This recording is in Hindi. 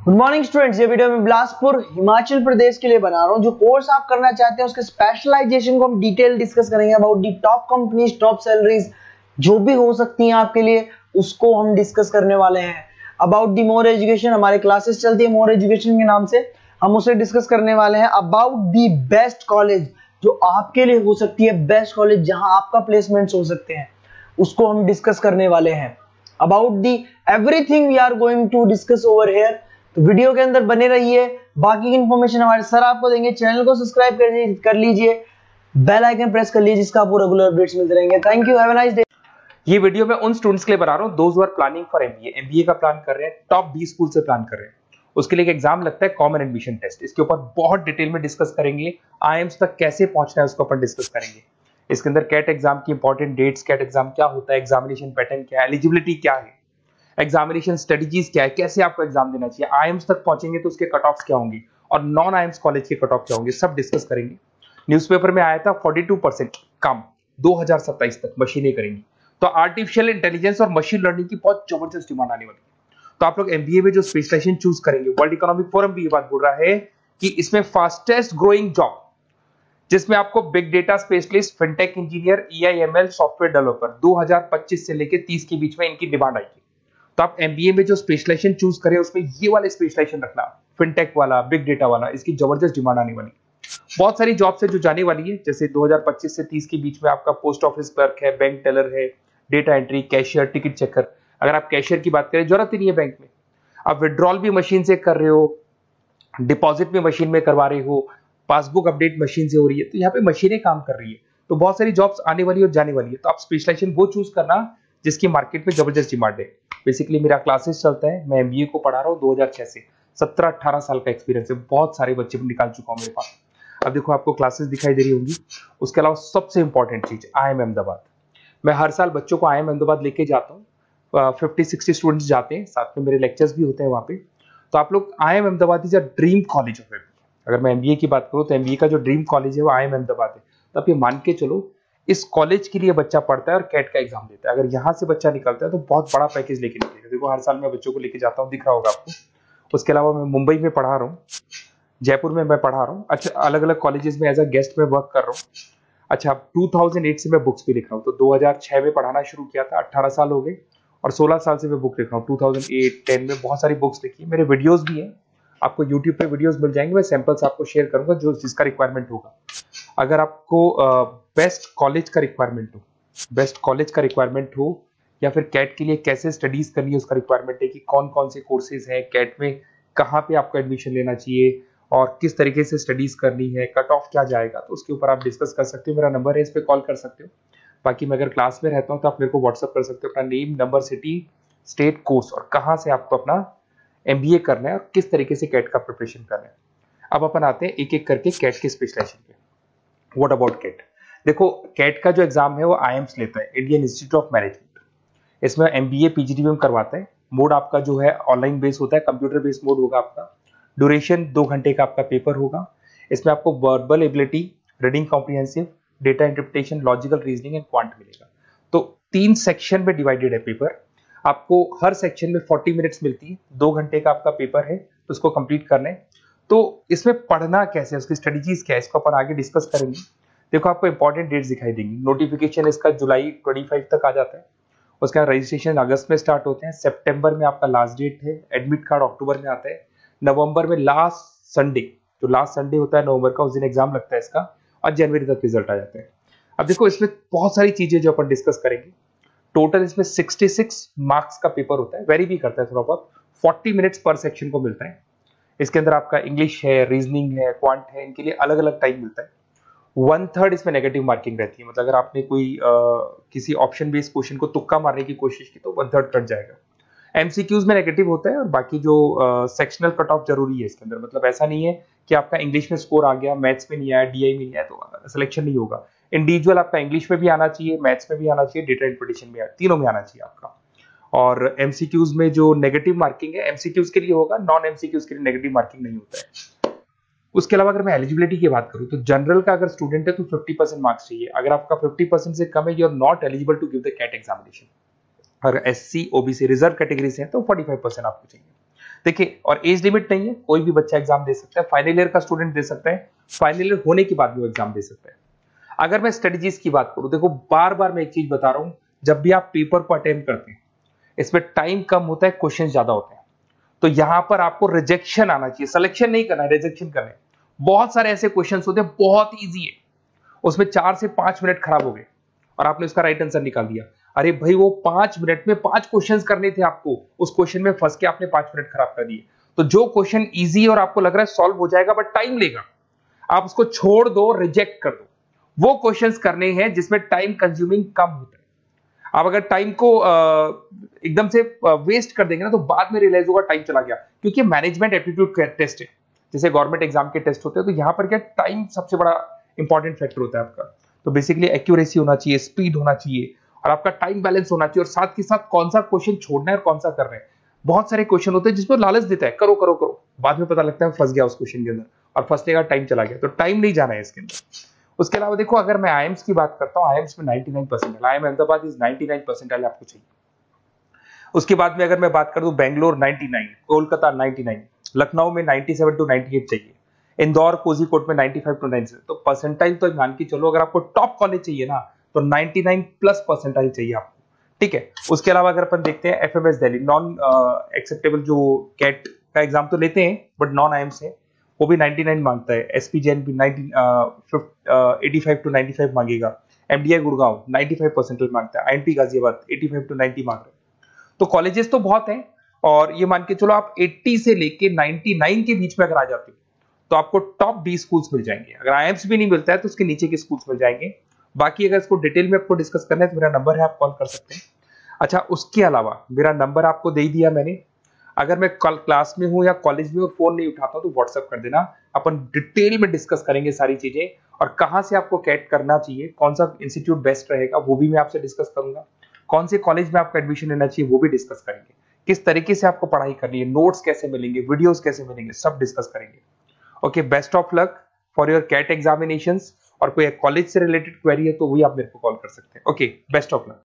गुड मॉर्निंग स्टूडेंट्स, ये वीडियो मैं बिलासपुर हिमाचल प्रदेश के लिए बना रहा हूँ। जो कोर्स आप करना चाहते हैं उसके स्पेशलाइजेशन को हम डिटेल डिस्कस करेंगे। About the top companies, top salaries जो भी हो सकती हैं आपके लिए, उसको हम डिस्कस करने वाले हैं। अबाउट दी मोर एजुकेशन, हमारे क्लासेस चलती है मोर एजुकेशन के नाम से, हम उसे डिस्कस करने वाले हैं। अबाउट दी बेस्ट कॉलेज जो आपके लिए हो सकती है, बेस्ट कॉलेज जहां आपका प्लेसमेंट्स हो सकते हैं, उसको हम डिस्कस करने वाले हैं। About the everything we are going to discuss over here. तो वीडियो के अंदर बने रहिए। बाकी की इंफॉर्मेशन हमारे सर आपको देंगे। चैनल को सब्सक्राइब कर लीजिए, बेल आइकन प्रेस कर लीजिए, जिसका आपको रेगुलर अपडेट्स मिलते रहेंगे। Thank you, have a nice day. ये वीडियो मैं उन स्टूडेंट्स के लिए बना रहा हूँ those who are planning for MBA का प्लान कर रहे हैं, टॉप 20 स्कूल से प्लान कर रहे हैं। उसके लिए एक एग्जाम लगता है कॉमन एडमिशन टेस्ट। इसके ऊपर बहुत डिटेल में डिस्कस करेंगे। आईएम्स तक कैसे पहुंचना है उसको अपन डिस्कस करेंगे। इसके अंदर कैट एग्जाम की इंपॉर्टेंट डेट्स, कैट एग्जाम क्या होता है, एग्जामिनेशन पैटर्न क्या है, एलिजिबिलिटी क्या है, एग्जामिनेशन स्ट्रेटजीज क्या है, कैसे आपको एग्जाम देना चाहिए, आईएम्स तक पहुंचेंगे तो उसके कट ऑफ्स क्या होंगे और नॉन आईएम्स कॉलेज के कट ऑफ क्या होंगे, सब डिस्कस करेंगे। न्यूज़पेपर में आया था 42% कम 2027 तक मशीनें करेंगी। तो आर्टिफिशियल इंटेलिजेंस और मशीन लर्निंग की बहुत जबरदस्त डिमांड आने वाली है। तो आप लोग एमबीए में जो स्पेशलाइजेशन चूज करेंगे, वर्ल्ड इकोनॉमिक फोरम भी ये बात बोल रहा है कि इसमें फास्टेस्ट ग्रोइंग जॉब, जिसमें आपको big data specialist, fintech engineer, AIML software developer 2025 से लेकर 30 के बीच में इनकी डिमांड आएगी। तो आप एमबीए में जो स्पेशलाइजेशन चूज करें उसमें ये वाले स्पेशलाइजेशन रखना, फिनटेक वाला, बिग डेटा वाला, इसकी जबरदस्त डिमांड आने वाली। बहुत सारी जॉब्स है जो जाने वाली है, जैसे 2025 से 30 के बीच में आपका पोस्ट ऑफिस क्लर्क है, बैंक टेलर है, data entry, cashier, ticket checker. अगर आप कैशियर की बात करें, जरूरत ही नहीं है बैंक में, आप विड्रॉल भी मशीन से कर रहे हो, डिपॉजिट भी मशीन में करवा रहे हो, पासबुक अपडेट मशीन से हो रही है, तो यहाँ पे मशीनें काम कर रही है। तो बहुत सारी जॉब्स आने वाली और जाने वाली है। तो आप स्पेशलाइजेशन वो चूज करना जिसकी मार्केट में जबरदस्त डिमांड है। बेसिकली मेरा क्लासेस चलता है, मैं एमबीए को पढ़ा रहा हूँ 2006 से। 17-18 साल का एक्सपीरियंस है, बहुत सारे बच्चे निकाल चुका हूँ मेरे पास। अब देखो आपको क्लासेस दिखाई दे रही होंगी। उसके अलावा सबसे इंपॉर्टेंट चीज आईएम अहमदाबाद। मैं हर साल बच्चों को आईएम अहमदाबाद लेके जाता हूँ। 50-60 स्टूडेंट्स जाते हैं, साथ में मेरे लेक्चर्स भी होते हैं वहाँ पे। तो आप लोग, IIM Ahmedabad is a dream college of MBA. अगर मैं एमबीए की बात करूँ तो एमबीए का जो ड्रीम कॉलेज है वो आईएम अहमदाबाद है। तो आप ये मान के चलो, इस कॉलेज के लिए बच्चा पढ़ता है और कैट का एग्जाम देता है। अगर यहाँ से बच्चा निकलता है तो बहुत बड़ा पैकेज लेके निकलेगा। देखो हर साल मैं बच्चों को लेके जाता हूँ, दिख रहा होगा आपको। उसके अलावा मैं मुंबई में पढ़ा रहा हूँ, जयपुर में मैं पढ़ा रहा हूँ। अच्छा, अलग अलग कॉलेजेस में एज अ गेस्ट में वर्क कर रहा हूँ। अच्छा, 2008 से मैं बुक्स भी लिख रहा हूँ। तो 2006 में पढ़ाना शुरू किया था, 18 साल हो गए, और 16 साल से मैं बुक लिख रहा हूँ। 2008-10 में बहुत सारी बुक्स लिखी है। मेरे वीडियोस भी हैं, आपको यूट्यूब पे वीडियोस मिल जाएंगे। मैं सैंपल्स आपको शेयर करूंगा जो जिसका रिक्वायरमेंट होगा। अगर आपको बेस्ट कॉलेज का रिक्वायरमेंट हो, बेस्ट कॉलेज का रिक्वायरमेंट हो, या फिर कैट के लिए कैसे स्टडीज करनी है उसका रिक्वायरमेंट है कि कौन कौन से कोर्सेज हैं कैट में, कहाँ पे आपको एडमिशन लेना चाहिए और किस तरीके से स्टडीज करनी है, कट ऑफ क्या जाएगा, तो उसके ऊपर आप डिस्कस कर सकते हो। मेरा नंबर है, इस पर कॉल कर सकते हो। बाकी मैं अगर क्लास में रहता हूँ तो आप मेरे को व्हाट्सअप कर सकते हो, अपना name, number, city, state, course और कहाँ से आपको अपना एमबीए करना है और किस तरीके से कैट का प्रिपरेशन करना है। अब अपन आते हैं एक एक करके कैट के स्पेशलाइजेशन पे। What about CAT? देखो, कैट का जो एग्जाम है वो आईएम्स लेता है, इंडियन इंस्टीट्यूट ऑफ मैनेजमेंट। इसमें एमबीए पीजीडीएम करवाता है। मोड आपका जो है ऑनलाइन बेस होता है, कंप्यूटर बेस्ड मोड होगा आपका। ड्यूरेशन 2 घंटे का आपका पेपर होगा। इसमें आपको verbal ability, reading comprehensive, data interpretation, logical reasoning and quant मिलेगा। तो 3 सेक्शन में डिवाइडेड है पेपर। आपको हर सेक्शन में 40 मिनट्स मिलती है। 2 घंटे का आपका पेपर है, तो उसको कंप्लीट करना है। तो इसमें पढ़ना कैसे है, उसकी स्ट्रेटजीज क्या है, इसको अपन आगे डिस्कस करेंगे। देखो आपको इंपॉर्टेंट डेट्स दिखाई देंगी। नोटिफिकेशन इसका जुलाई 25 तक आ जाता है। उसका रजिस्ट्रेशन अगस्त में स्टार्ट होते हैं, सितंबर में आपका लास्ट डेट है, एडमिट कार्ड अक्टूबर में आता है, नवंबर में लास्ट संडे, जो लास्ट संडे होता है नवंबर का, उस दिन एग्जाम लगता है इसका, और जनवरी तक रिजल्ट आ जाता है। अब देखो इसमें बहुत सारी चीजें जो अपन डिस्कस करेंगे। टोटल इसमें 66 मार्क्स का पेपर होता है, वेरी भी करता है थोड़ा बहुत। 40 मिनट्स पर सेक्शन को मिलता है। इसके अंदर आपका इंग्लिश है, रीजनिंग है, क्वांट है, इनके लिए अलग अलग टाइम मिलता है। 1/3 इसमें नेगेटिव मार्किंग रहती है। मतलब अगर आपने कोई किसी ऑप्शन बेस्ड क्वेश्चन को तुक्का मारने की कोशिश की तो 1/3 कट जाएगा। एमसीक्यूज में नेगेटिव होता है, और बाकी जो सेक्शनल कट ऑफ जरूरी है इसके अंदर। मतलब ऐसा नहीं है कि आपका इंग्लिश में स्कोर आ गया, मैथ्स में नहीं आया, डीआई में नहीं आया तो सिलेक्शन नहीं होगा। इंडिविजुअल आपका इंग्लिश में भी आना चाहिए, मैथ्स में भी आना चाहिए, डेटा इंटरप्रिटेशन में, तीनों में आना चाहिए आपका। और एमसीक्यूज में जो नेगेटिव मार्किंग है एमसीक्यूज के लिए होगा, नॉन एमसीक्यूज के लिए नेगेटिव मार्किंग नहीं होता है। उसके अलावा अगर मैं एलिजिबिलिटी की बात करूं तो जनरल का अगर स्टूडेंट है तो 50% मार्क्स चाहिए। अगर आपका 50% से कम है, you are not eligible to give the CAT examination. अगर एससी, ओबीसी, रिजर्व कैटेगरी से है तो 45% आपको चाहिए। देखिए, और एज लिमिट नहीं है, कोई भी बच्चा एग्जाम दे सकता है, फाइनल ईयर का स्टूडेंट दे सकता है, फाइनल ईयर होने के बाद भी वो एग्जाम दे सकता है। अगर मैं स्ट्रेटजीज की बात करूं, देखो बार बार मैं एक चीज बता रहा हूं, जब भी आप पेपर को अटेम्प्ट करते हैं इसमें टाइम कम होता है, क्वेश्चन ज्यादा होते हैं, तो यहां पर आपको रिजेक्शन आना चाहिए, सिलेक्शन नहीं करना है, रिजेक्शन करना है। बहुत सारे ऐसे क्वेश्चन होते हैं बहुत ईजी है, उसमें 4 से 5 मिनट खराब हो गए और आपने उसका राइट आंसर निकाल दिया। अरे भाई, वो 5 मिनट में 5 क्वेश्चन करने थे आपको, उस क्वेश्चन में फंस के आपने 5 मिनट खराब कर दिए। तो जो क्वेश्चन इजी और आपको लग रहा है सॉल्व हो जाएगा बट टाइम लेगा, आप उसको छोड़ दो, रिजेक्ट कर दो। वो क्वेश्चंस करने हैं जिसमें टाइम कंज्यूमिंग कम होता है। आप अगर टाइम को एकदम से वेस्ट कर देंगे ना, तो बाद में रियलाइज होगा टाइम चला गया, क्योंकि मैनेजमेंट एप्टीट्यूड टेस्ट है, जैसे गवर्नमेंट एग्जाम के टेस्ट होते हैं, तो यहां पर क्या टाइम सबसे बड़ा इंपॉर्टेंट फैक्टर होता है आपका। तो बेसिकली एक्यूरेसी होना चाहिए, स्पीड होना चाहिए और आपका टाइम बैलेंस होना चाहिए, और साथ के साथ कौन सा क्वेश्चन छोड़ना है और कौन सा कर रहे हैं। बहुत सारे क्वेश्चन होते हैं जिसमें लालच देता है, करो करो करो, बाद में पता लगता है फंस गया उस क्वेश्चन के अंदर, और फंसने का टाइम चला गया। तो टाइम नहीं जाना है इसके अंदर। उसके अलावा देखो, अगर मैं आईएम्स की बात करता हूँ, आईएम्स में 99% आईएम अहमदाबाद इज 99% आपको चाहिए। उसके बाद में अगर मैं बात कर दूं, बेंगलोर 99, कोलकाता 99, लखनऊ में 97 टू 98 चाहिए, इंदौर कोझीकोड में 95 टू 97। तो परसेंटाइल तो मान के चलो, अगर आपको टॉप कॉलेज चाहिए ना, तो 99 प्लस परसेंटाइल चाहिए आपको, ठीक है। उसके अलावा अगर अपन देखते हैं एफएमएस दिल्ली, नॉन एक्सेप्टेबल जो कैट का एग्जाम तो लेते हैं बट नॉन आईएम्स है, वो भी 99 मांगता है। एसपी जैन भी 85 टू 95 मांगेगा। एमडीआई गुड़गांव 95 परसेंटाइल मांगता है। आईएनपी गाजियाबाद 85 टू 90 मांग रहे हैं। तो कॉलेजेस तो बहुत हैं, और ये मान के चलो आप 80 से लेके 99 के बीच में अगर आ जाते हो तो आपको टॉप 20 स्कूल्स मिल जाएंगे। अगर आईएम्स भी नहीं मिलता है तो उसके नीचे के स्कूल्स मिल जाएंगे। बाकी अगर इसको डिटेल में आपको डिस्कस करना है तो मेरा नंबर है, आप कॉल कर सकते हैं। अच्छा, उसके अलावा मेरा नंबर आपको दे दिया मैंने, अगर मैं कल क्लास में हूं या कॉलेज में और फोन नहीं उठाता हूं तो व्हाट्सएप कर देना, अपन डिटेल में डिस्कस करेंगे सारी चीजें, और कहां से आपको कैट करना चाहिए, कौन सा इंस्टीट्यूट बेस्ट रहेगा वो भी मैं आपसे डिस्कस करूंगा, कौन से कॉलेज में आपका एडमिशन लेना चाहिए वो भी डिस्कस करेंगे, किस तरीके से आपको पढ़ाई करनी है, नोट्स कैसे मिलेंगे, वीडियोस कैसे मिलेंगे, सब डिस्कस करेंगे। Okay, best of luck for your CAT examinations. और कोई कॉलेज से रिलेटेड क्वेरी है तो वही आप मेरे को कॉल कर सकते हैं। Okay, best of luck.